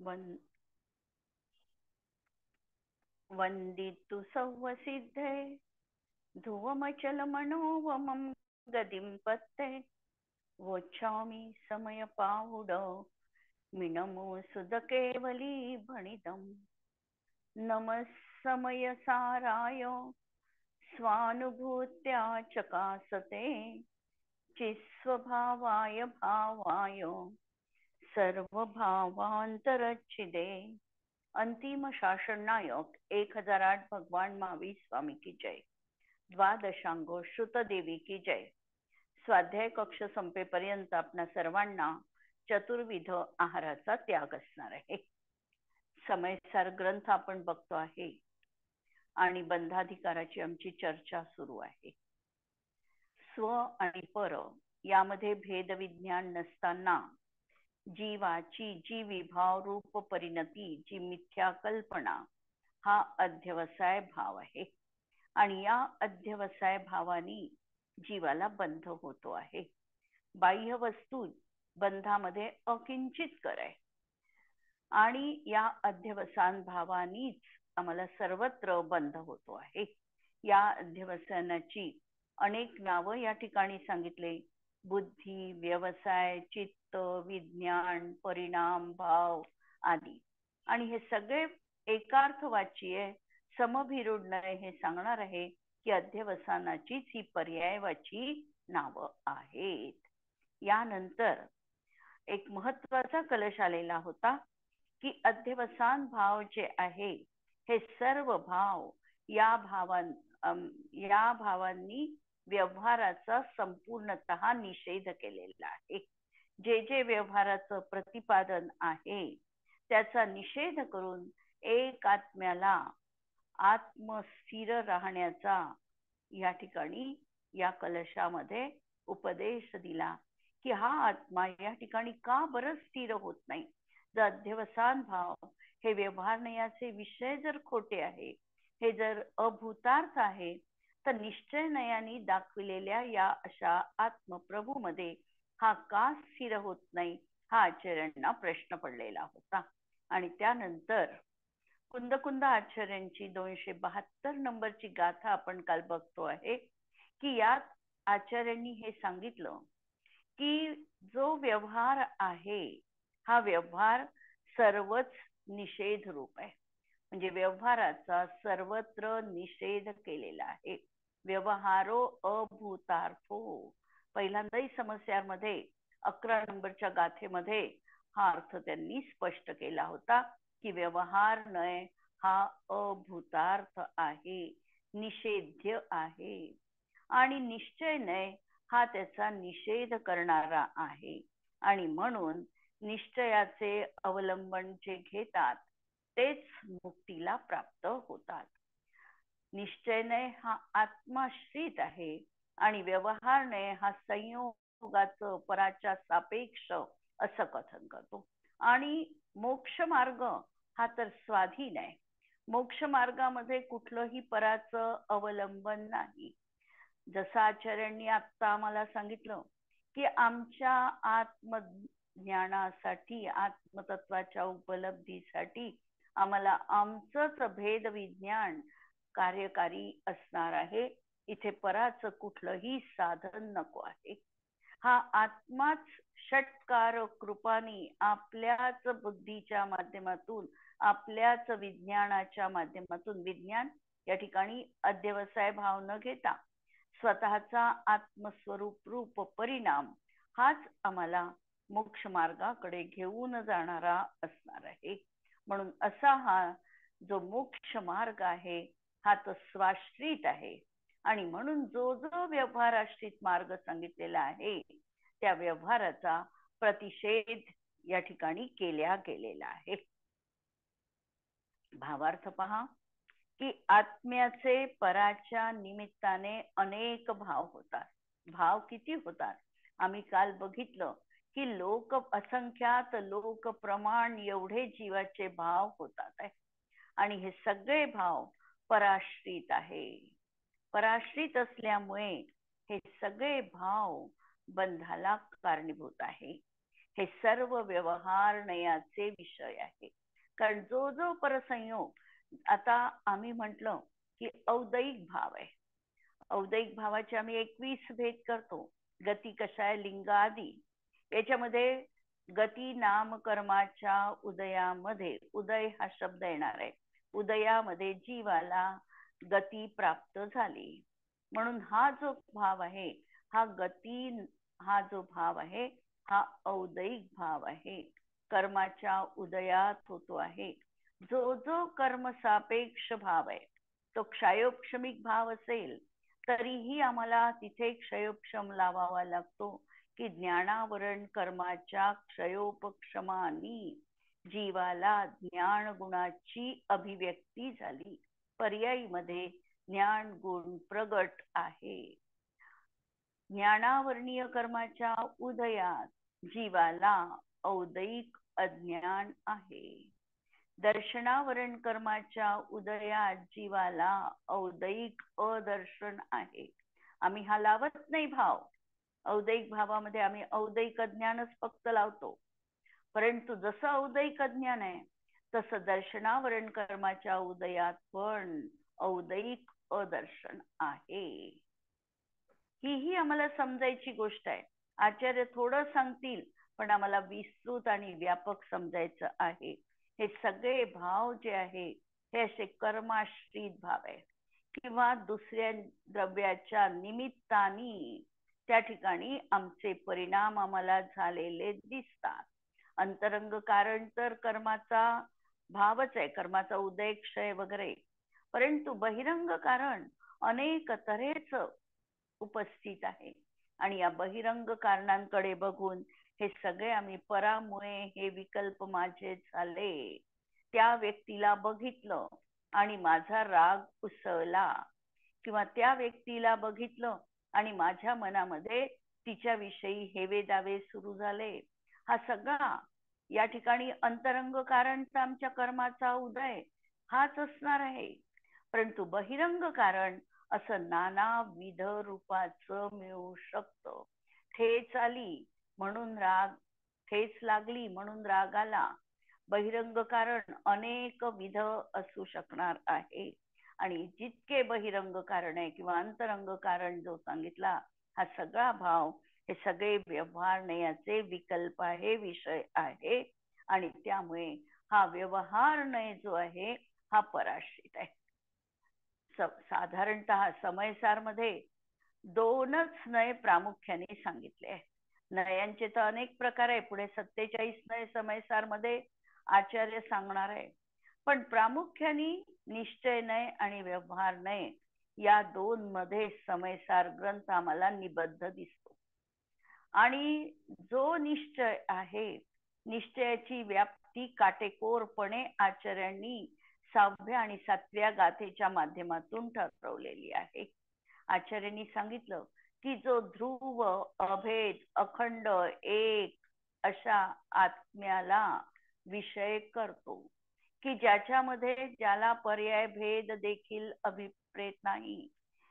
One वंदितु सौवसिद्धे ध्रुवमचलमनोवमं गतिं पत्ते वोच्छामि समयपावुड मिनमोऽसुधकेवली भणितम् नमः समयसाराय स्वानुभूत्या चकासते चिस्वभावाय भावाय सर्वभावांतरच्छिदे। अंतिम शासन नायक 1008 भगवान महावीर स्वामी की जय। द्वादशांगो श्रुतदेवी की जय। स्वाध्याय कक्ष संपेपर्यंत आपणा सर्वांना चतुर्विध आहाराचा त्याग असणार आहे। समयसार ग्रंथ आपण बघतो आहे आणि बंधाधिकाराची आमची चर्चा सुरू आहे। स्व आणि पर यामध्ये भेद विज्ञान नसताना जीवाची जी विभाव रूप परिणती जी मिथ्या कल्पना हा अध्यवसाय भाव आहे आणि या अध्यवसाय भावानी जीवाला बंध होतो आहे। बाह्य वस्तू बंधामध्ये अकिंचित कर आहे आणि या अध्यवसान भावानीच आम्हाला सर्वत्र बंध होतो आहे। या अध्यवसानाची अनेक नावं या ठिकाणी सांगितले। बुद्धी, व्यवसाय, चित्त, विज्ञान, परिणाम, भाव आदी। आणि हे सगळे एकार्थवाची आहे, समभिरुढ नाही हे सांगणार आहे की अध्यवसानाचीच ही पर्यायवाची नावं आहेत। यानंतर एक महत्वाचा कलश आलेला होता की अध्यवसान भाव जे आहे हे सर्व भाव या भावांनी व्यवहाराचा संपूर्णतः निषेध केलेला आहे। जे जे व्यवहाराचं प्रतिपादन आहे त्याचा निषेध करून एक आत्म्याला आत्मस्थिर राहण्याचा या ठिकाणी या कलशामध्ये उपदेश दिला की हा आत्मा या ठिकाणी का बरं स्थिर होत नाही। जर अध्यवसान भाव हे व्यवहार नयाचे विषय जर खोटे आहे, हे जर अभूतार्थ आहे, तर निश्चय नयाने दाखविलेल्या या अशा आत्मप्रभू मध्ये हा का स्थिर होत नाही हा आचार्यांना प्रश्न पडलेला होता। आणि त्यानंतर कुंद आचार्यांची 272 नंबरची गाथा आपण काल बघतो आहे की यात आचार्यांनी हे सांगितलं की जो व्यवहार आहे हा व्यवहार सर्वच निषेध रूप आहे। म्हणजे व्यवहाराचा सर्वत्र निषेध केलेला आहे। व्यवहारो अभूतार्थो पहिल्यांदाही समस्यांमध्ये 11 नंबरच्या गाथेमध्ये हा अर्थ त्यांनी स्पष्ट केला होता की व्यवहार नय हा अभूतार्थ आहे, निषेध्य आहे आणि निश्चय नय हा त्याचा निषेध करणारा आहे। आणि म्हणून निश्चयाचे अवलंबन जे घेतात तेच मुक्तीला प्राप्त होतात। निश्चयने हा आत्माश्रित आहे आणि व्यवहारने हा संयोगाचं पराच्या सापेक्ष असं कथन करतो। आणि मोक्ष मार्ग हा तर स्वाधीन आहे। मोक्ष मार्गामध्ये कुठलंही पराचं अवलंबन नाही। जसं आचार्यांनी आता आम्हाला सांगितलं की आमच्या आत्मज्ञानासाठी आत्मतत्वाच्या उपलब्धीसाठी आम्हाला आमचंच भेद विज्ञान कार्यकारी असणार आहे। इथे पराचं कुठलंही साधन नको आहे। हा आत्माच षटकार कृपानी आपल्याच बुद्धीच्या माध्यमातून आपल्याच विज्ञानाच्या माध्यमातून विज्ञान या ठिकाणी अध्यवसाय भाव न घेता स्वतःचा आत्मस्वरूप रूप परिणाम हाच आम्हाला मोक्ष मार्गाकडे घेऊन जाणारा असणार आहे। म्हणून असा हा जो मोक्ष मार्ग आहे हा तो स्वाश्रित आहे आणि म्हणून जो जो व्यवहाराश्रित मार्ग सांगितलेला आहे त्या व्यवहाराचा प्रतिषेध या ठिकाणी केला गेलेला आहे। भावार्थ पहा की आत्म्याचे पराच्या निमित्ताने अनेक भाव होतात। भाव किती होतात आम्ही काल बघितलं की लोक असंख्यात लोक प्रमाण एवढे जीवाचे भाव होतात आहे आणि हे सगळे भाव पराश्रित आहे। पराश्रित असल्यामुळे हे सगळे भाव बंधाला कारणीभूत आहे। हे सर्व व्यवहार नयाचे विषय आहे. कारण जो जो परसंयोग, आता आम्ही म्हटलं की औदैक भाव आहे. औदैक भावाचे आम्ही 21 भेद करतो. गती, कषाय, लिंग आदी. याच्यामध्ये गती नामकर्माच्या उदयामध्ये, उदय हा शब्द येणार आहे, उदयामध्ये जीवाला गती प्राप्त झाली. म्हणून हा जो भाव आहे, हा गती, हा जो भाव आहे हा औदैक भाव आहे. कर्माच्या उदयात होतो आहे. जो जो कर्म सापेक्ष भाव आहे, तो क्षयोपशमिक भाव असेल तरीही आम्हाला तिथे क्षयोपशम लावावा लागतो, की ज्ञानावरण कर्माच्या क्षयोपक्षमानी जीवाला ज्ञान गुणाची अभिव्यक्ती झाली. पर्यायीमध्ये ज्ञान गुण प्रगट आहे. ज्ञानावरणीय कर्माच्या उदयात जीवाला औदैक अज्ञान आहे. दर्शनावरण कर्माच्या उदयात जीवाला औदैक अदर्शन आहे. आम्ही हा लावत नाही भाव. औदैक भावामध्ये आम्ही औदैक अज्ञानच फक्त लावतो. परंतु जसं औदैक अज्ञान आहे, तसं दर्शनावरण कर्माच्या उदयात पण औदैक अदर्शन आहे. ही आम्हाला समजायची गोष्ट आहे. आचार्य थोडं सांगतील, पण आम्हाला विस्तृत आणि व्यापक समजायचं आहे. हे सगळे भाव जे आहे हे असे कर्माश्रित भाव आहे, किंवा दुसऱ्या द्रव्याच्या निमित्ताने त्या ठिकाणी आमचे परिणाम आम्हाला झालेले दिसतात. अंतरंग कारण तर कर्माचा भावच आहे, कर्माचा उदय क्षय वगैरे. परंतु बहिरंग कारण अनेक तऱ्हेच उपस्थित आहे. आणि या बहिरंग कारणांकडे बघून हे सगळे आम्ही परामुळे हे विकल्प माझे झाले, त्या व्यक्तीला बघितलं आणि माझा राग उसळला, किंवा त्या व्यक्तीला बघितलं आणि माझ्या मनामध्ये तिच्याविषयी हेवे दावे सुरू झाले. हा सगळा या ठिकाणी अंतरंग कारणचा आमच्या कर्माचा उदय हाच असणार आहे. परंतु बहिरंग कारण असं नानाविध रूपाचं मिळू शकतं. ठेच आली म्हणून राग, ठेच लागली म्हणून राग आला. बहिरंग कारण अनेक विध असू शकणार आहे. आणि जितके बहिरंग कारण आहे किंवा अंतरंग कारण जो सांगितला, हा सगळा भाव, हे सगळे व्यवहार नयाचे विकल्प आहे, विषय आहे. आणि त्यामुळे हा व्यवहार नय जो आहे हा पराश्रित आहे. साधारणतः समयसार मध्ये 2च नय प्रामुख्याने सांगितले आहे. नयांचे तर अनेक प्रकार आहे. पुढे 47 नय समयसार मध्ये आचार्य सांगणार आहे. पण प्रामुख्याने निश्चय नय आणि व्यवहार नय या 2 मध्ये समयसार ग्रंथ आम्हाला निबद्ध दिसतो. आणि जो निश्चय आहे, निश्चयाची व्याप्ती काटेकोरपणे आचार्यांनी 6व्या आणि 7व्या गाथेच्या माध्यमातून ठरवलेली आहे. आचार्यांनी सांगितलं की जो ध्रुव, अभेद, अखंड, एक अशा आत्म्याला विषय करतो, की ज्याच्यामध्ये ज्याला पर्याय भेद देखील अभिप्रेत नाही,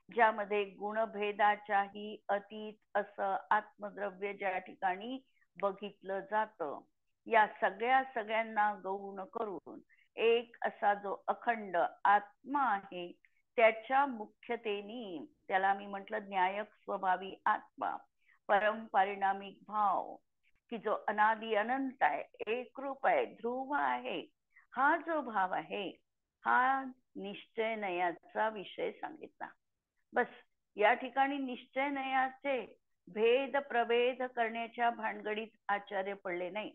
ज्यामध्ये गुणभेदाच्याही अतीत असं आत्मद्रव्य ज्या ठिकाणी बघितलं जातं, या सगळ्यांना गौण करून एक असा जो अखंड आत्मा आहे, त्याच्या मुख्यतेने त्याला मी म्हटलं न्यायक स्वभावी आत्मा, परमपरिणामिक भाव, की जो अनादि अनंत आहे, एकरूप आहे, ध्रुव आहे, हा जो भाव आहे हा निश्चय नयाचा विषय सांगितला. बस या ठिकाणी निश्चय नयाचे भेद प्रभेद करण्याच्या भानगडीत आचार्य पडले नाही.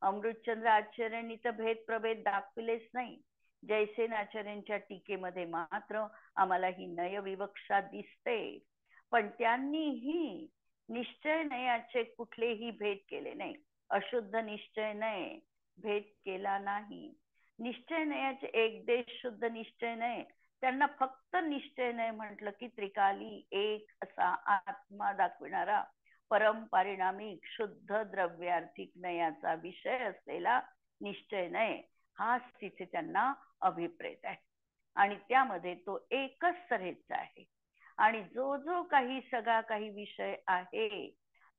अमृतचंद्र आचार्यांनी तर भेद प्रभेद दाखविलेच नाही. जयसेन आचार्यांच्या टीकेमध्ये मात्र आम्हाला ही नय विवक्षा दिसते. पण त्यांनीही निश्चय नयाचे कुठलेही भेद केले नाही. अशुद्ध निश्चय नय भेद केला नाही. निश्चय नयाचे एक देश शुद्ध निश्चय नय, त्यांना फक्त निश्चय नय म्हटलं की त्रिकाली एक असा आत्मा दाखविणारा परमपरिणामिक शुद्ध द्रव्यार्थिक नयाचा विषय असलेला निश्चय नय हाच तिथे त्यांना अभिप्रेत आहे. आणि त्यामध्ये तो एकच तऱ्हेचा आहे. आणि जो जो काही सगळा काही विषय आहे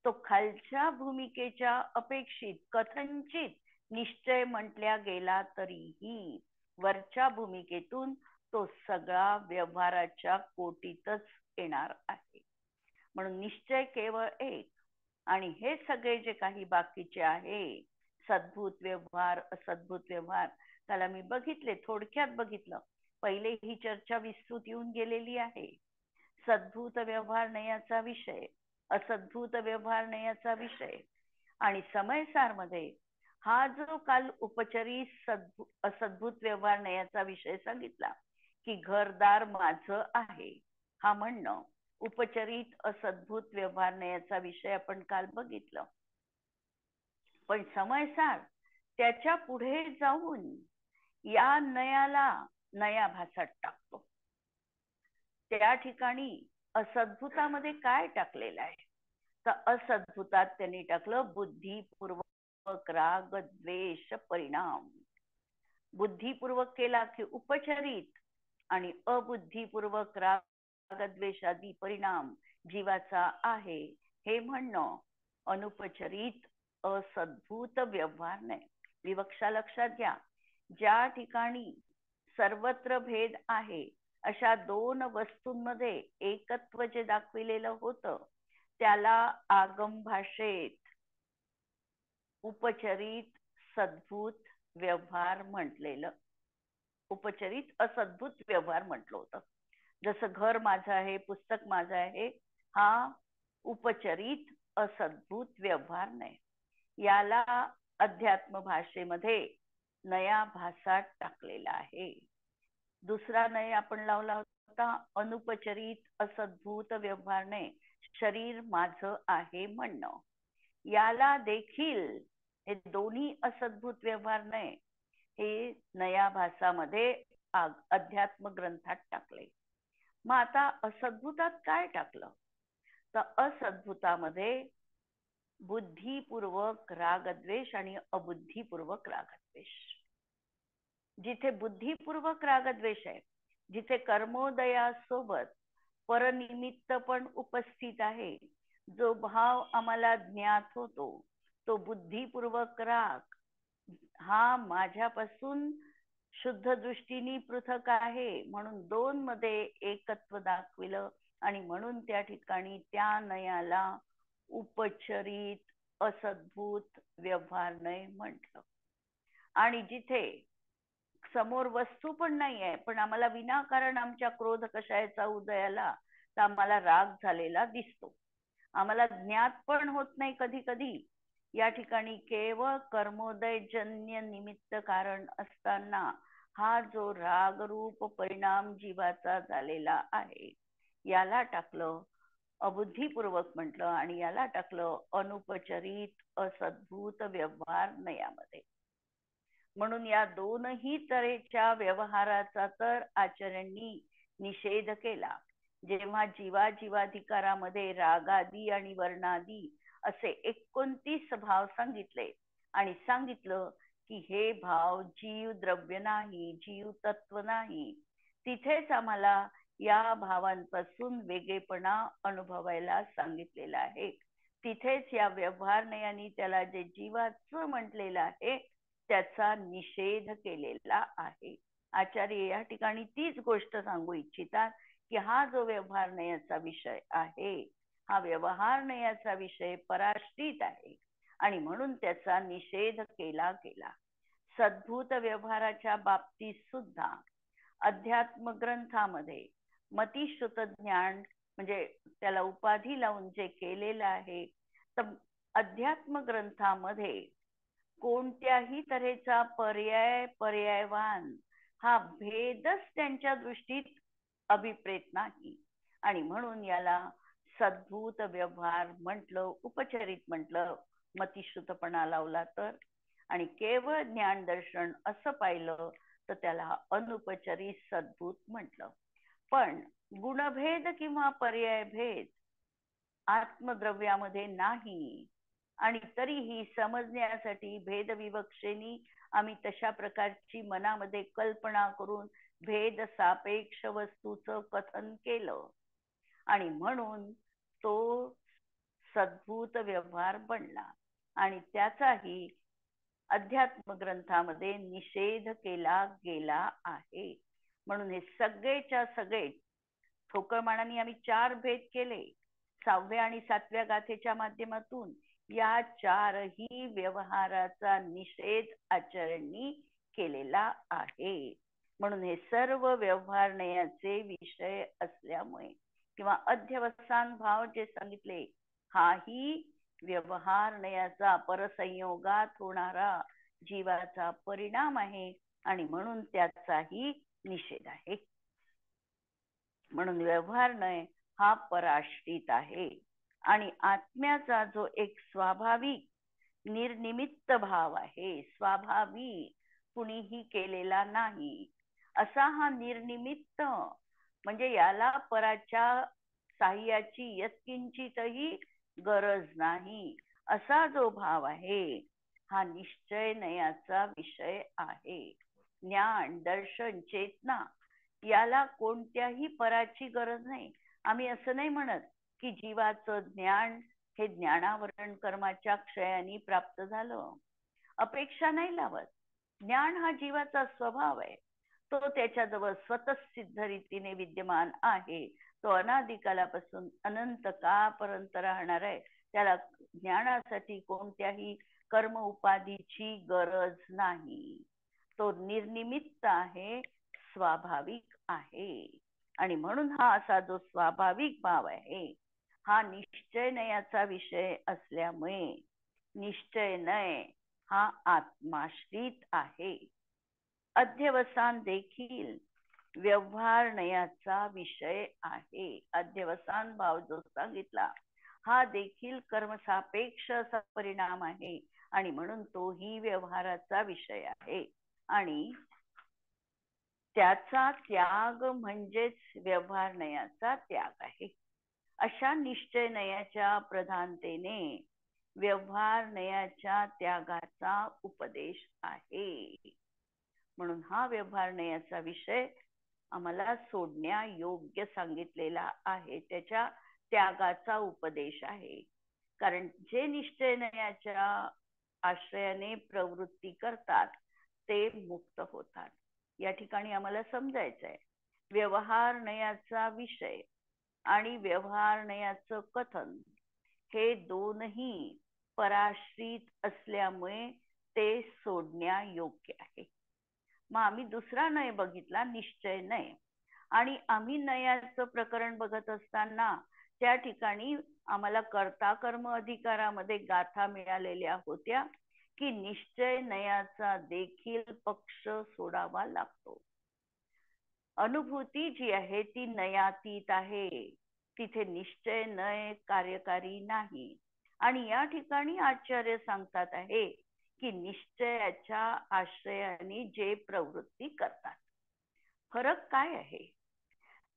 तो खालच्या भूमिकेच्या अपेक्षित कथनचित निश्चय म्हटल्या गेला तरीही वरच्या भूमिकेतून तो सगळा व्यवहाराच्या कोटीतच येणार आहे. म्हणून निश्चय केवळ एक, आणि हे सगळे जे काही बाकीचे आहे, सद्भूत व्यवहार, असद्भूत व्यवहार, त्याला मी बघितले, थोडक्यात बघितलं. पहिले ही चर्चा विस्तृत येऊन गेलेली आहे. सद्भूत व्यवहार नयाचा विषय, असद्भूत व्यवहार नयाचा विषय, आणि समयसार मध्ये हा जो काल उपचारी असद्भूत व्यवहार नयाचा विषय सांगितला की घरदार माझं आहे, हा म्हणणं उपचरित असद्भूत व्यवहार नयाचा विषय आपण काल बघितलं. पण समयसार त्याच्या पुढे जाऊन या नयाला नया भासात टाकतो. त्या ठिकाणी असद्भुतामध्ये काय टाकलेलं आहे, तर असद्भुतात त्यांनी टाकलं बुद्धिपूर्वक राग द्वेष परिणाम. बुद्धिपूर्वक केला की उपचरित, आणि अबुद्धिपूर्वक राग द्वेषादी परिणाम जीवाचा आहे, हे म्हणणं अनुपचरित असद्भूत व्यवहार नाही. विवक्षा लक्षात घ्या. ज्या ठिकाणी सर्वत्र भेद आहे अशा दोन वस्तूंमध्ये एकत्व जे दाखविलेलं होतं त्याला आगम भाषेत उपचरित सद्भूत व्यवहार म्हटलेलं, उपचरित असद्भूत व्यवहार म्हटलं होतं. जसं घर माझं आहे, पुस्तक माझं आहे, हा उपचरित असद्भूत व्यवहार नाही. याला अध्यात्म भाषेमध्ये नया भासात टाकलेला आहे. दुसरा नय आपण लावला होता अनुपचरित असद्भूत व्यवहार नाही, शरीर माझं आहे म्हणणं. याला देखील हे दोन्ही असद्भूत व्यवहार नाही, हे नया भासामध्ये अध्यात्म ग्रंथात टाकले. मग आता असद्भुतात काय टाकलं, तर असद्भुतामध्ये बुद्धिपूर्वक रागद्वेष आणि अबुद्धिपूर्वक रागद्वेष. जिथे बुद्धिपूर्वक रागद्वेष आहे, जिथे कर्मोदयासोबत परनिमित्त पण उपस्थित आहे, जो भाव आम्हाला ज्ञात होतो तो बुद्धिपूर्वक राग हा माझ्यापासून शुद्ध दृष्टीने पृथक आहे म्हणून दोन मध्ये एकत्व दाखविलं, आणि म्हणून त्या ठिकाणी त्या नयाला उपचरित असद्भूत व्यवहार नय म्हटलं. आणि जिथे समोर वस्तू पण नाही आहे, पण आम्हाला विनाकारण आमच्या क्रोध कशाचा उदयाला, तर आम्हाला राग झालेला दिसतो, आम्हाला ज्ञात पण होत नाही कधी कधी. या ठिकाणी केवळ कर्मोदयजन्य निमित्त कारण असताना हा जो रागरूप परिणाम जीवाचा झालेला आहे, याला टाकलं अबुद्धिपूर्वक म्हटलं, आणि याला टाकलं अनुपचरित असद्भूत व्यवहार नयामध्ये. म्हणून या दोनही तऱ्हेच्या व्यवहाराचा तर आचार्यांनी निषेध केला. जेव्हा जीवाधिकारामध्ये रागादी आणि वर्णादी असे 29 भाव सांगितले, आणि सांगितलं की हे भाव जीव द्रव्य नाही, जीव तत्व नाही, तिथेच आम्हाला या भावांपासून वेगळेपणा अनुभवायला सांगितलेला आहे. तिथेच या व्यवहार नयाने त्याला जे जीवाचं म्हटलेलं आहे त्याचा निषेध केलेला आहे. आचार्य या ठिकाणी तीच गोष्ट सांगू इच्छितात की हा जो व्यवहार नयाचा विषय आहे, हा व्यवहार नयाचा विषय पराश्रित आहे, आणि म्हणून त्याचा निषेध केला गेला. सद्भूत व्यवहाराच्या बाबतीत सुद्धा अध्यात्म ग्रंथामध्ये मतिश्रुत ज्ञान म्हणजे त्याला उपाधी लावून जे केलेलं आहे, तर अध्यात्म ग्रंथामध्ये कोणत्याही तऱ्हेचा पर्यायवान हा भेदच त्यांच्या दृष्टीत अभिप्रेत नाही, आणि म्हणून याला सद्भूत व्यवहार म्हटलं, उपचरित म्हटलं मतिश्रुतपणा लावला तर. आणि केवळ ज्ञान दर्शन असं पाहिलं तर त्याला अनुपचरित सद्भूत म्हटलं. पण गुणभेद किंवा पर्याय भेद आत्मद्रव्यामध्ये नाही, आणि तरीही समजण्यासाठी भेदविवक्षेनी आम्ही तशा प्रकारची मनामध्ये कल्पना करून भेद सापेक्ष वस्तूचं कथन केलं, आणि म्हणून तो सद्भूत व्यवहार बनला आणि त्याचाही अध्यात्म ग्रंथामध्ये निषेध केला गेला आहे. म्हणून हे सगळेच्या सगळे ठोकळमानाने आम्ही 4 भेद केले 6व्या आणि 7व्या गाथेच्या माध्यमातून. या 4ही व्यवहाराचा निषेध आचरणनी केलेला आहे. म्हणून हे सर्व व्यवहारण्याचे विषय असल्यामुळे किंवा अध्यवसान भाव जे सांगितले, हाही व्यवहारण्याचा परसंयोगात होणारा जीवाचा परिणाम आहे आणि म्हणून त्याचाही निषेध आहे. म्हणून व्यवहारनय हा पराश्रित आहे आणि आत्म्याचा जो एक स्वाभाविक निर्निमित्त भाव आहे, स्वाभाविक कुणीही केलेला नाही असा हा निर्निमित्त, म्हणजे याला पराच्या साह्याची यत्किंचितही गरज नाही असा जो भाव आहे, हा निश्चय नयाचा विषय आहे. ज्ञान, दर्शन, चेतना याला कोणत्याही पराची गरज नाही. आम्ही असं नाही म्हणत की जीवाचं ज्ञान हे ज्ञानावरण कर्माच्या क्षयाने प्राप्त झालं, अपेक्षा नाही लावत. ज्ञान हा जीवाचा स्वभाव आहे, तो त्याच्याजवळ स्वतःसिद्ध रीतीने विद्यमान आहे. तो अनादिकालापासून अनंत काळापर्यंत राहणार आहे. त्याला ज्ञानासाठी कोणत्याही कर्म उपाधीची गरज नाही. तो निर्निमित्त आहे, स्वाभाविक आहे आणि म्हणून हा असा जो स्वाभाविक भाव आहे हा निश्चय नयाचा विषय असल्यामुळे निश्चय नय हा आत्माश्रित आहे. अध्यवसान देखील व्यवहार नयाचा विषय आहे. अध्यवसान भाव जो सांगितला हा देखील कर्मसापेक्ष असा परिणाम आहे आणि म्हणून तोही व्यवहाराचा विषय आहे आणि त्याचा त्याग म्हणजेच व्यवहार नयाचा त्याग आहे. अशा निश्चय नयाच्या प्रधानतेने व्यवहार नयाच्या त्यागाचा उपदेश आहे. म्हणून हा व्यवहार नयाचा विषय आम्हाला सोडण्या योग्य सांगितलेला आहे, त्याच्या त्यागाचा उपदेश आहे. कारण जे निश्चय नयाच्या आश्रयाने प्रवृत्ती करतात ते मुक्त होतात. या ठिकाणी आम्हाला समजायचं आहे व्यवहार नयाचा विषय आणि व्यवहार नयाचं कथन हे दोनही पराश्रित असल्यामुळे ते सोडण्या योग्य आहे. मग आम्ही दुसरा नय बघितला, निश्चय नय, आणि आम्ही नयाचं प्रकरण बघत असताना त्या ठिकाणी आम्हाला कर्ता कर्म अधिकारामध्ये गाथा मिळालेल्या होत्या की निश्चय नयाचा देखील पक्ष सोडावा लागतो. अनुभूती जी आहे ती नयातीत आहे, तिथे निश्चय नय कार्यकारी नाही. आणि या ठिकाणी आचार्य सांगतात आहे की निश्चयाच्या आश्रयाने जे प्रवृत्ती करतात. फरक काय आहे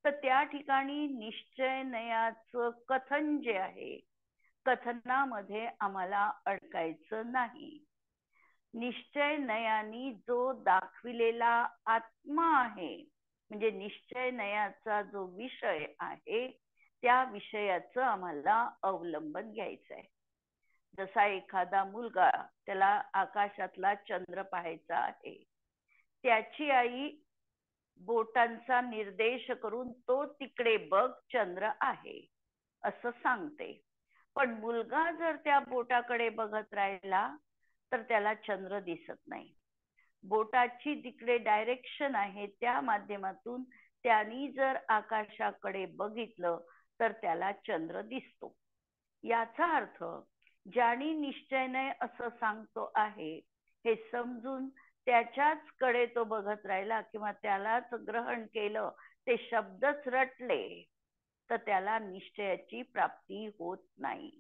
तर त्या ठिकाणी निश्चय नयाचं कथन जे आहे, कथनामध्ये आम्हाला अडकायचं नाही. निश्चय नयानी जो दाखविलेला आत्मा आहे, म्हणजे निश्चय नयाचा जो विषय आहे त्या विषयाचं आम्हाला अवलंबन घ्यायचं आहे. जसा एखादा मुलगा त्याला आकाशातला चंद्र पाहायचा आहे, त्याची आई बोटांचा निर्देश करून तो तिकडे बघ चंद्र आहे असं सांगते. पण मुलगा जर त्या बोटाकडे बघत राहिला तर त्याला चंद्र दिसत नाही. बोटाची तिकडे डायरेक्शन आहे, त्या माध्यमातून त्यांनी जर आकाशाकडे बघितलं तर त्याला चंद्र दिसतो. याचा अर्थ ज्यानी निश्चयने असं सांगतो आहे हे समजून त्याच्याच कडे तो बघत राहिला किंवा त्यालाच ग्रहण केलं, ते शब्दच रटले तर त्याला निश्चयाची प्राप्ती होत नाही.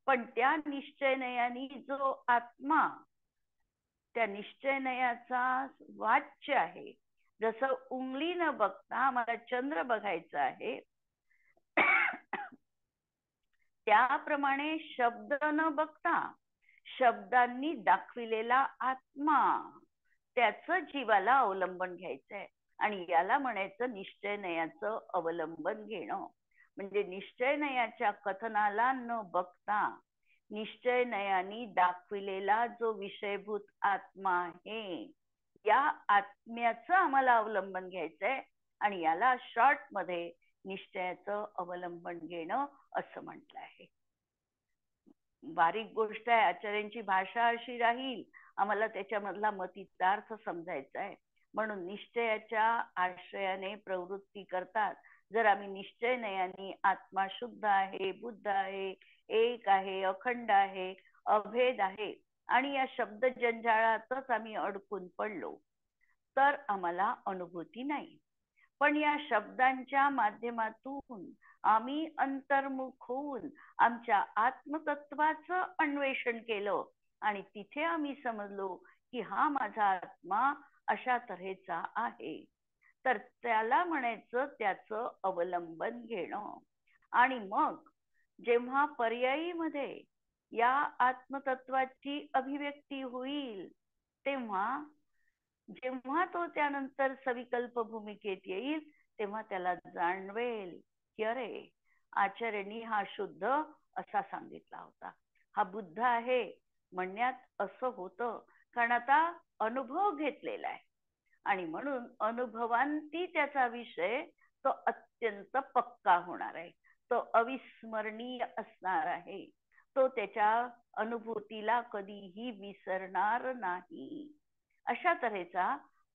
पण त्या निश्चयनयानी जो आत्मा त्या निश्चयनयाचा वाच्य आहे, जसं उंगली न बघता मला चंद्र बघायचा आहे त्याप्रमाणे शब्द न बघता शब्दांनी दाखविलेला आत्मा त्याचं जीवाला अवलंबन घ्यायचंय आणि याला म्हणायचं निश्चयनयाचं अवलंबन घेणं. म्हणजे निश्चय नयाच्या कथनाला न बघता निश्चय नयानी दाखविलेला जो विषयभूत आत्मा आहे, या आत्म्याचं आम्हाला अवलंबन घ्यायचंय आणि याला शॉर्ट मध्ये निश्चयाचं अवलंबन घेणं असं म्हटलं आहे. बारीक गोष्ट आहे, आचार्यांची भाषा अशी राहील, आम्हाला त्याच्यामधला मतितार्थ समजायचा आहे. म्हणून निश्चयाच्या आश्रयाने प्रवृत्ती करतात. जर आम्ही निश्चय नयाने आत्मा शुद्ध आहे, बुद्ध आहे, एक आहे, अखंड आहे, अभेद आहे आणि या शब्द जंजाळातच आम्ही अडकून पडलो तर आम्हाला अनुभूती नाही. पण या शब्दांच्या माध्यमातून आम्ही अंतर्मुख होऊन आमच्या आत्मतत्वाचं अन्वेषण केलं आणि तिथे आम्ही समजलो की हा माझा आत्मा अशा तऱ्हेचा आहे. तर त्याला म्हणायचं त्याचं अवलंबन घेणं. आणि मग जेव्हा पर्यायीमध्ये या आत्मतत्वाची अभिव्यक्ती होईल तेव्हा जेव्हा तो त्यानंतर सविकल्प भूमिकेत येईल तेव्हा त्याला जाणवेल की अरे आचार्यांनी हा शुद्ध असा सांगितला होता, हा बुद्ध आहे म्हणण्यात असं होतं, कारण आता अनुभव घेतलेला आहे आणि म्हणून अनुभवांती त्याचा विषय तो अत्यंत पक्का होणार आहे, तो अविस्मरणीय असणार आहे, तो त्याच्या अनुभूतीला कधीही विसरणार नाही. अशा तऱ्हेचा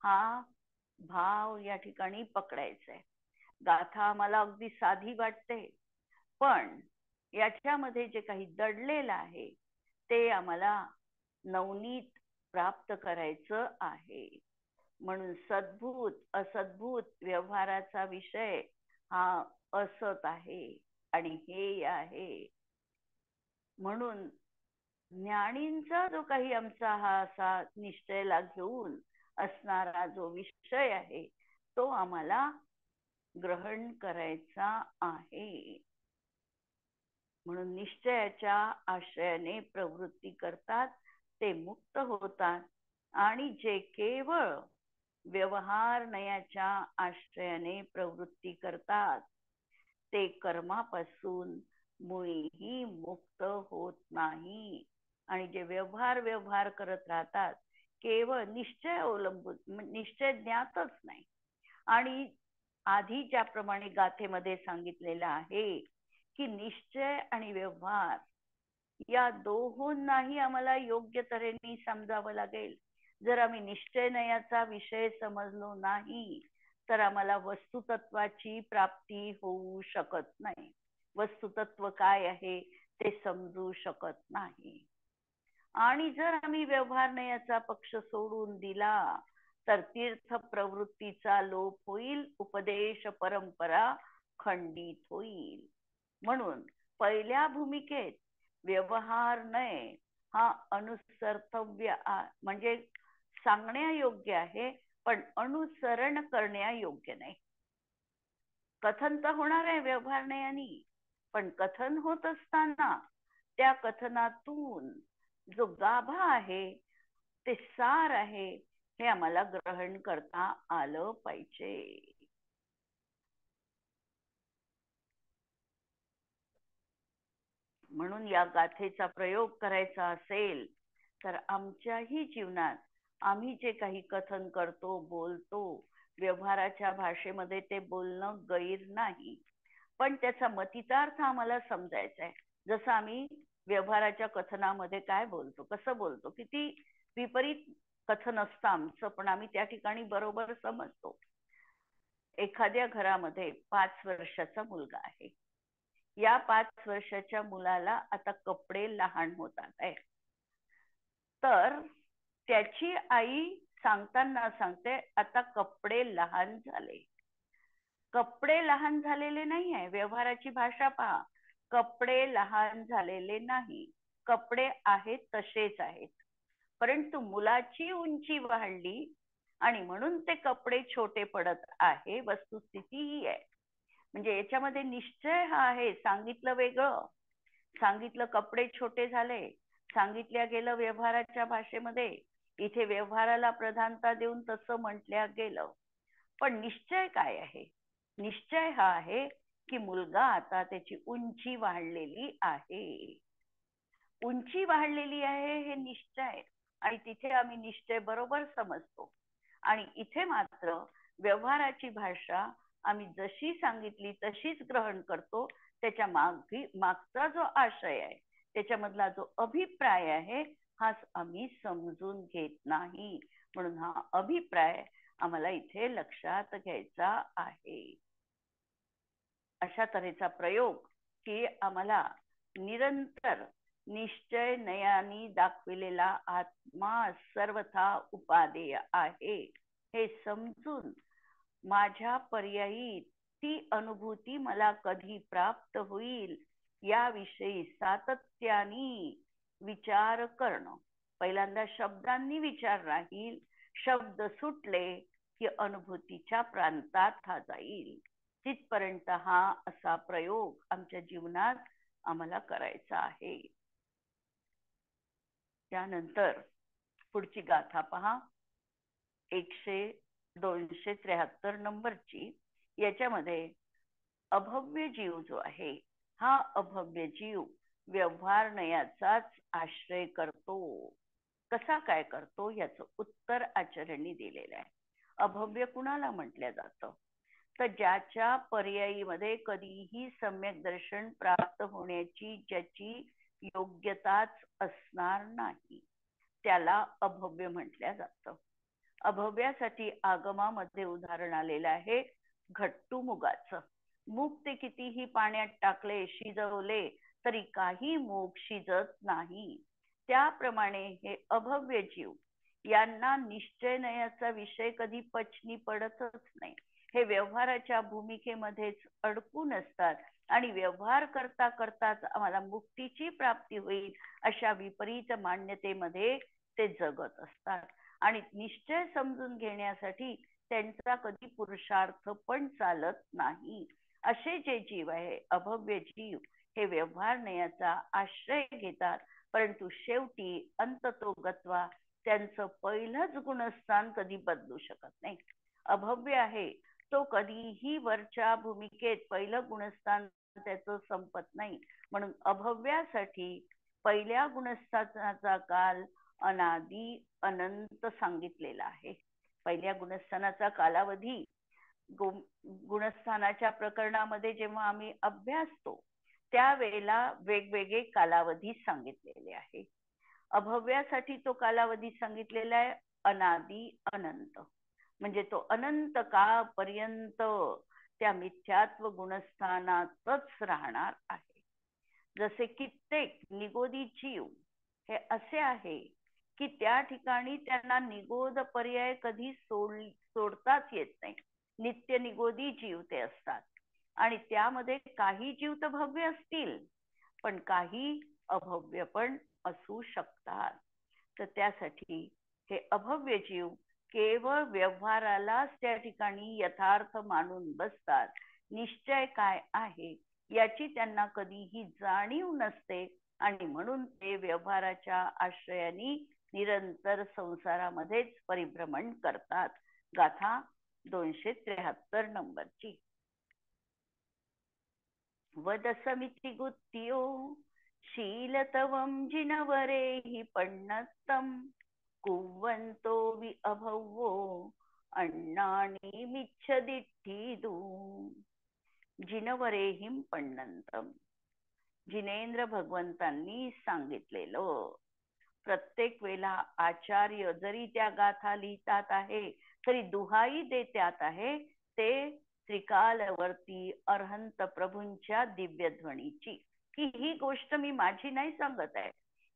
हा भाव या ठिकाणी पकडायचा आहे. गाथा आम्हाला अगदी साधी वाटते, पण याच्यामध्ये जे काही दडलेलं आहे ते आम्हाला नवनीत प्राप्त करायचं आहे. म्हणून सद्भूत असद्भूत व्यवहाराचा विषय हा असत आहे आणि हे आहे. म्हणून ज्ञानींचा जो काही आमचा हा असा निश्चयला घेऊन असणारा जो विषय आहे तो आम्हाला ग्रहण करायचा आहे. म्हणून निश्चयाच्या आश्रयाने प्रवृत्ती करतात ते मुक्त होतात आणि जे केवळ व्यवहार नयाच्या आश्रयाने प्रवृत्ती करतात ते कर्मापासून मुळीही मुक्त होत नाही. आणि जे व्यवहार करत राहतात केवळ निश्चय अवलंबून, निश्चय ज्ञातच नाही. आणि आधी ज्याप्रमाणे गाथेमध्ये सांगितलेलं आहे की निश्चय आणि व्यवहार या दोहोंनाही आम्हाला योग्य तऱ्हेने समजावं लागेल. जर आम्ही निश्चय नयाचा विषय समजलो नाही तर आम्हाला वस्तुतत्वाची प्राप्ती होऊ शकत नाही. वस्तुतत्व काय आहे ते समजू शकत नाही. आणि जर आम्ही व्यवहार नयाचा पक्ष सोडून दिला तर तीर्थ प्रवृत्तीचा लोप होईल, उपदेश परंपरा खंडित होईल. म्हणून पहिल्या भूमिकेत व्यवहार नय हा अनुसर्तव्य म्हणजे सांगण्यायोग्य आहे पण अनुसरण करण्यायोग्य नाही. कथन तर होणार आहे व्यवहार नयानी, पण कथन होत असताना त्या कथनातून जो गाभा आहे ते सार आहे हे आम्हाला ग्रहण करता आलं पाहिजे. म्हणून या गाथेचा प्रयोग करायचा असेल तर आमच्याही जीवनात आम्ही जे काही कथन करतो, बोलतो, व्यवहाराच्या भाषेमध्ये ते बोलणं गैर नाही, पण त्याचा मतितार्थ आम्हाला समजायचा आहे. जसं आम्ही व्यवहाराच्या कथनामध्ये काय बोलतो, कसं बोलतो, किती विपरीत कथन असतं आमचं, पण आम्ही त्या ठिकाणी बरोबर समजतो. एखाद्या घरामध्ये 5 वर्षाचा मुलगा आहे. या 5 वर्षाच्या मुलाला आता कपडे लहान होतात आहे. तर त्याची आई सांगताना सांगते आता कपडे लहान झाले. कपडे लहान झालेले नाही आहे, व्यवहाराची भाषा पहा. कपडे लहान झालेले नाही, कपडे आहेत तसेच आहेत, परंतु मुलाची उंची वाढली आणि म्हणून ते कपडे छोटे पडत आहे. वस्तुस्थिती ही आहे. म्हणजे याच्यामध्ये निश्चय हा आहे. सांगितलं वेगळं, सांगितलं कपडे छोटे झाले, सांगितल्या गेलं व्यवहाराच्या भाषेमध्ये, इथे व्यवहाराला प्रधानता देऊन तसं म्हटल्या गेलं. पण निश्चय काय आहे? निश्चय हा आहे की मुलगा आता त्याची उंची वाढलेली आहे. उंची वाढलेली आहे हे निश्चय, आणि तिथे आम्ही निश्चय बरोबर समजतो. आणि इथे मात्र व्यवहाराची भाषा आम्ही जशी सांगितली तशीच ग्रहण करतो. त्याच्या मागचा जो आशय आहे, त्याच्यामधला जो अभिप्राय आहे, हाच आम्ही समजून घेत नाही. म्हणून हा अभिप्राय आम्हाला इथे लक्षात घ्यायचा आहे. अशा तऱ्हेचा प्रयोग की आम्हाला निरंतर निश्चय नयानी दाखविलेला आत्मा सर्वथा उपादेय आहे हे समजून माझ्या पर्यायी ती अनुभूती मला कधी प्राप्त होईल याविषयी सातत्याने विचार करणं. पहिल्यांदा शब्दांनी विचार राहील, शब्द सुटले की अनुभूतीच्या प्रांतात हा जाईल. तिथपर्यंत हा असा प्रयोग आमच्या जीवनात आम्हाला करायचा आहे. त्यानंतर पुढची गाथा पहा, 273 नंबरची. याच्यामध्ये अभव्य जीव जो आहे, हा अभव्य जीव व्यवहार नयाचाच आश्रय करतो. कसा काय करतो याचं उत्तर आचार्यांनी दिलेलं आहे. अभव्य कुणाला म्हटलं जातं? तर ज्याच्या पर्यायीमध्ये कधीही सम्यक दर्शन प्राप्त होण्याची ज्याची योग्यताच असणार नाही, त्याला अभव्य म्हटलं जातं. अभव्यासाठी आगमामध्ये उदाहरण आलेलं आहे घट्टू मुगाचं. मूग ते कितीही पाण्यात टाकले, शिजवले तरी काही मूग शिजत नाही. त्याप्रमाणे हे अभव्य जीव यांना निश्चय नयाचा विषय कधी पचनी पडतच नाही. हे व्यवहाराच्या भूमिकेमध्येच अडकून असतात आणि व्यवहार करता करताच आम्हाला मुक्तीची प्राप्ती होईल अशा विपरीत मान्यतेमध्ये ते जगत असतात. आणि निश्चय समजून घेण्यासाठी त्यांचा कधी पुरुषार्थ पण चालत नाही. असे जे जीव आहे, अभव्य जीव, हे व्यवहार नयाचा आश्रय घेतात, परंतु शेवटी अंततोगत्वा त्यांचं पहिलंच गुणस्थान कधी बदलू शकत नाही. अभव्य आहे तो कधीही वरच्या भूमिकेत पहिलं गुणस्थान त्याचं संपत नाही. म्हणून अभव्यासाठी पहिल्या गुणस्थानाचा काल अनादी अनंत सांगितलेला आहे. पहिल्या गुणस्थानाचा कालावधी गुणस्थानाच्या प्रकरणामध्ये जेव्हा आम्ही अभ्यासतो त्यावेळेला वेगवेगळे कालावधी सांगितलेले आहे. अभव्यासाठी तो कालावधी सांगितलेला आहे अनादी अनंत, म्हणजे तो अनंत काळापर्यंत त्या मिथ्यात्व गुणस्थानातच राहणार आहे. जसे कित्येक निगोदी जीव हे असे आहे की त्या ठिकाणी त्यांना निगोद पर्याय कधी सोडताच येत नाही. नित्य निगोदी जीव ते असतात आणि त्यामध्ये काही जीव तर भव्य असतील पण काही अभव्य पण असू शकतात. तर त्यासाठी हे अभव्य जीव केवळ व्यवहारालाच त्या ठिकाणी यथार्थ मानून बसतात. निश्चय काय आहे याची त्यांना कधीही जाणीव नसते आणि म्हणून ते व्यवहाराच्या आश्रयाने निरंतर संसारामध्येच परिभ्रमण करतात. गाथा 273 नंबरची. वदसमिति गुत्यो शीलतवं जिनवरे हि पण्णत्तं कुव्वन्तो वि अभवो अण्णानि मिच्छदिठ्ठीदु. जिनवरेहिं पण्णन्तं, जिनेंद्र भगवंतांनी सांगितलेलं. प्रत्येक वेळेला आचार्य जरी त्या गाथा लिहितात आहे तरी दुहाई देतात आहे ते त्रिकालवर्ती अरहंत प्रभूंच्या दिव्य ध्वनीची. ही गोष्ट मी माझी नाही सांगत आहे,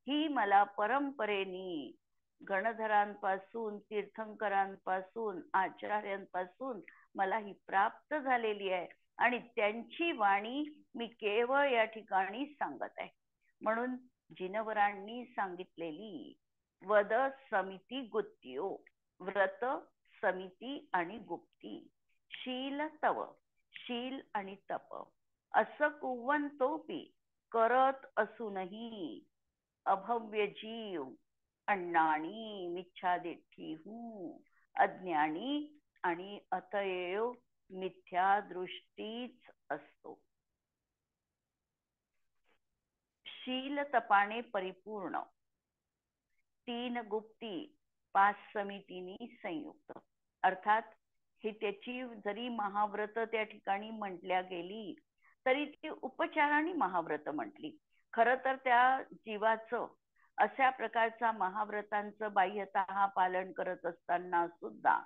ही मला परंपरेनी गणधरांपासून तीर्थंकरांपासून आचार्यांपासून मला ही प्राप्त झालेली आहे आणि त्यांची वाणी मी केवळ या ठिकाणी सांगत आहे. म्हणून जिनवरांनी सांगितलेली वद समिती गुत्यो, व्रत समिती आणि गुप्ती, शील तव, शील आणि तप, असं कुवंतोपी करत असूनही अभव्य जीव अण्णानी मिच्छादिठ्ठीहू, अज्ञानी आणि अतयेव मिथ्या दृष्टीच असतो. शील तपाने परिपूर्ण, 3 गुप्ती 5 समितीनी संयुक्त. अर्थात ही त्याची जरी महाव्रत त्या ठिकाणी म्हटल्या गेली तरी ती उपचाराने महाव्रत म्हटली. खरं तर त्या जीवाचं अशा प्रकारचा महाव्रतांचं बाह्यतः पालन करत असताना सुद्धा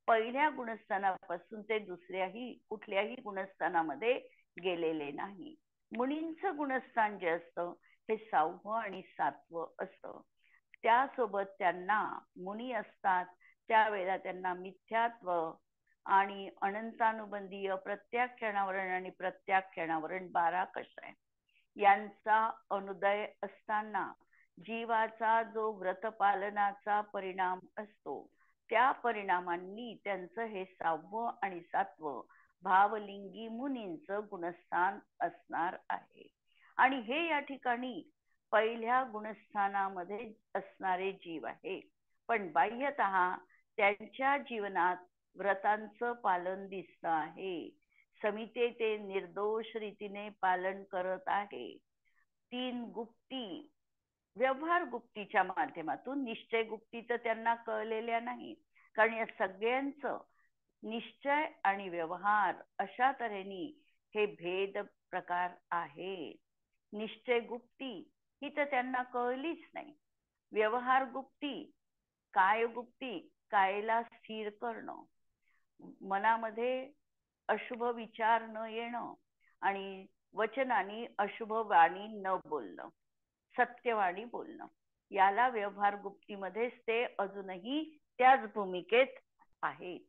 पहिल्या गुणस्थानापासून ते दुसऱ्याही कुठल्याही गुणस्थानामध्ये गेलेले नाही. मुनींचं गुणस्थान जे असतं हे 6वं आणि 7वं असतं. त्यासोबत त्यांना मुनी असतात त्यावेळेला त्यांना मिथ्यात्व आणि अनंतानुबंधीय प्रत्याख्यानावरण आणि प्रत्याख्यानावरण 12 कषाय यांचा अनुदय असताना जीवाचा जो व्रतपालनाचा परिणाम असतो त्या परिणामांनी त्यांचं हे 6वं आणि 7वं भावलिंगी मुनींचं गुणस्थान असणार आहे. आणि हे या ठिकाणी पहिल्या गुणस्थानामध्ये असणारे जीव आहे. पण बाह्यतः त्यांच्या जीवनात व्रतांचं पालन दिसत आहे. समिते ते निर्दोष रीतीने पालन करत आहे. 3 गुप्ती व्यवहार गुप्तीच्या माध्यमातून, निश्चय गुप्ती तर त्यांना कळलेल्या नाही, कारण या सगळ्यांचं निश्चय आणि व्यवहार अशा तऱ्हेने हे भेद प्रकार आहे. निश्चय गुप्ती ही तर त्यांना कळलीच नाही. व्यवहार गुप्ती, काय गुप्ती, कायला स्थिर करणं, मनामध्ये अशुभ विचार न येणं आणि वचनाने अशुभ वाणी न बोलणं, सत्यवाणी बोलणं, याला व्यवहार गुप्तीमध्येच ते अजूनही त्याच भूमिकेत आहेत.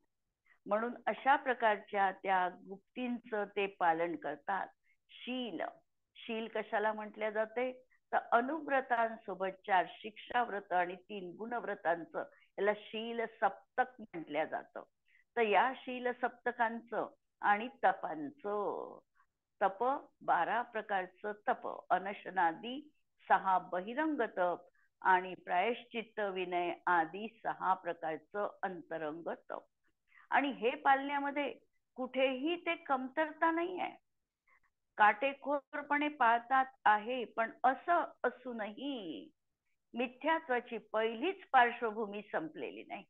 म्हणून अशा प्रकारच्या त्या गुप्तींचं ते पालन करतात. शील, शील कशाला म्हटल्या जाते तर अनुव्रतांसोबत 4 शिक्षा व्रत आणि 3 गुणव्रतांचं याला शील सप्तक म्हटल्या जातं. तर या शील सप्तकांचं आणि तपांचं, तप 12 प्रकारचं तप, अनशनादी 6 बहिरंग तप आणि प्रायश्चित्त विनय आदी 6 प्रकारचं अंतरंग तप. आणि हे पाळण्यामध्ये कुठेही ते कमतरता नाही आहे. काटेकोरपणे पाळतात आहे. पण असं असूनही मिथ्यात्वाची पहिलीच पार्श्वभूमी संपलेली नाही.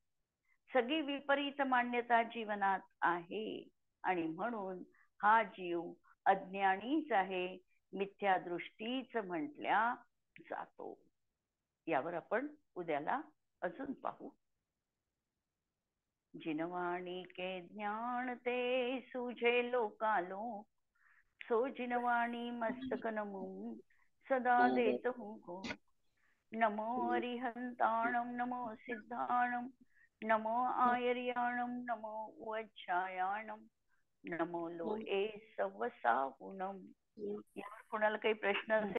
सगळी विपरीत मान्यता जीवनात आहे आणि म्हणून हा जीव अज्ञानीच आहे, मिथ्या दृष्टीच म्हटल्या जातो. यावर आपण उद्याला अजून पाहू. जिनवाणी के ज्ञान ते सुझे लोकालो, सो जिनवाणी मस्तक नमून सदा देत हो. नमो अरिहंताणम, नमो सिद्धाणम, नमो आयर्याणम, नमो वच्छायाणम, नमो लोए सवसाहुणम. यावर कोणाला काही प्रश्न असेल